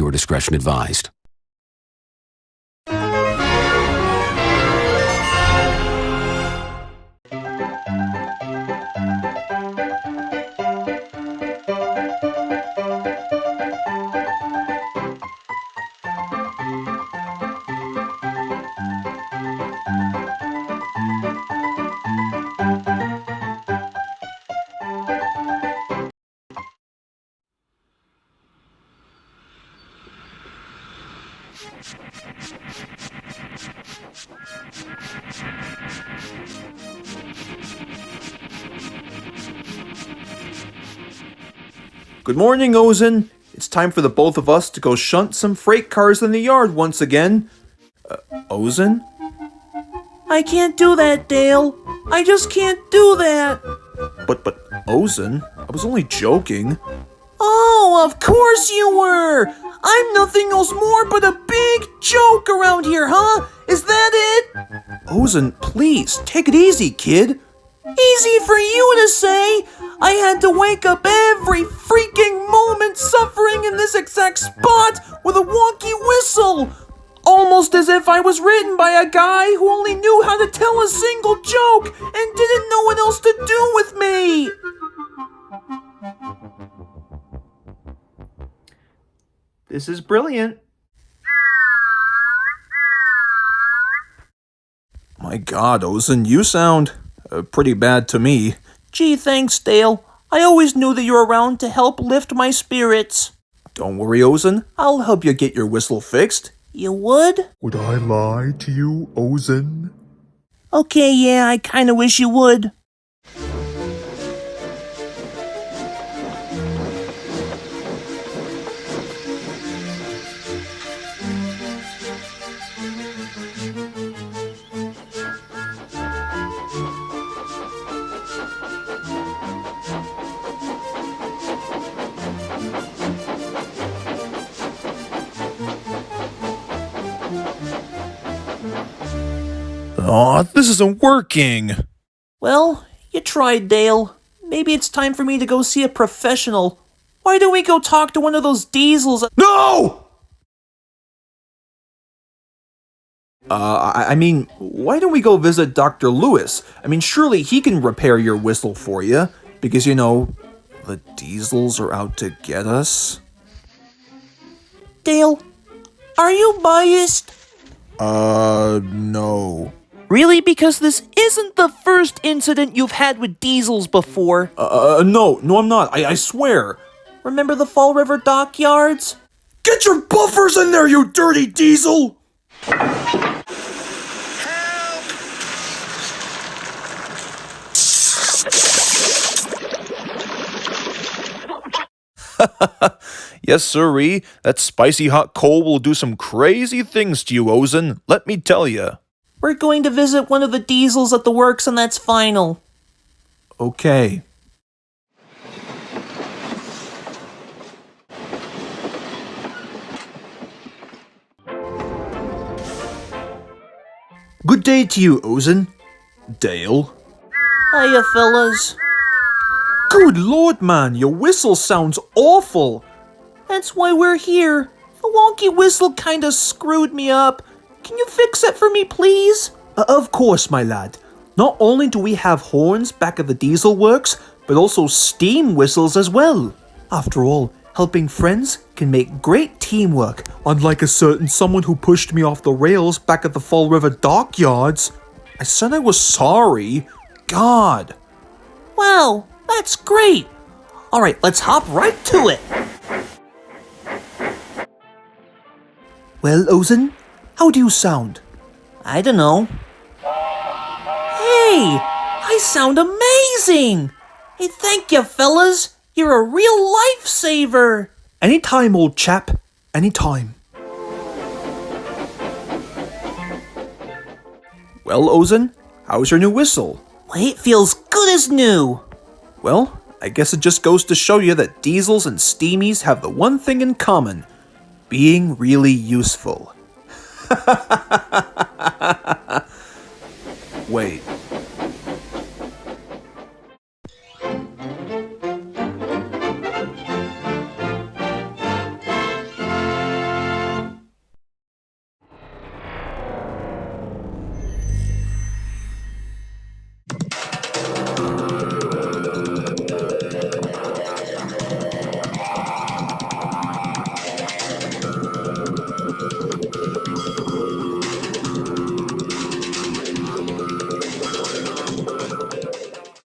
Viewer discretion advised. Good morning, Ozan. It's time for the both of us to go shunt some freight cars in the yard once again. Ozan? I can't do that, Dale. I just can't do that. But, Ozan, I was only joking. Oh, of course you were. I'm nothing else more but a big joke around here, huh? Is that it? Ozan, please, take it easy, kid. Easy for you to say. I had to wake up every freaking moment suffering in this exact spot with a wonky whistle. Almost as if I was written by a guy who only knew how to tell a single joke and didn't know what else to do with me. This is brilliant. My God, Ozan, you sound pretty bad to me. Gee, thanks, Dale. I always knew that you're around to help lift my spirits. Don't worry, Ozan. I'll help you get your whistle fixed. You would? Would I lie to you, Ozan? Okay, yeah, I kinda wish you would. Aw, this isn't working. Well, you tried, Dale. Maybe it's time for me to go see a professional. Why don't we go talk to one of those diesels? No! I mean, why don't we go visit Dr. Lewis? I mean, surely he can repair your whistle for you. Because, you know, the diesels are out to get us. Dale, are you biased? No. Really? Because this isn't the first incident you've had with diesels before. No, I'm not. I swear. Remember the Fall River dockyards? Get your buffers in there, you dirty diesel! Yes, sirree. That spicy hot coal will do some crazy things to you, Ozan. Let me tell you. We're going to visit one of the diesels at the works, and that's final. Okay. Good day to you, Ozan. Dale. Hiya, fellas. Good lord, man, your whistle sounds awful. That's why we're here. The wonky whistle kinda screwed me up. Can you fix it for me, please? Of course, my lad. Not only do we have horns back at the diesel works, but also steam whistles as well. After all, helping friends can make great teamwork, unlike a certain someone who pushed me off the rails back at the Fall River dockyards. I said I was sorry. God. Wow, that's great. Alright, let's hop right to it. Well, Ozan, how do you sound? I don't know. Hey, I sound amazing. Hey, thank you, fellas. You're a real lifesaver. Anytime, old chap. Anytime. Well, Ozan, how's your new whistle? Why, it feels good as new. Well, I guess it just goes to show you that diesels and steamies have the one thing in common. Being really useful. Wait.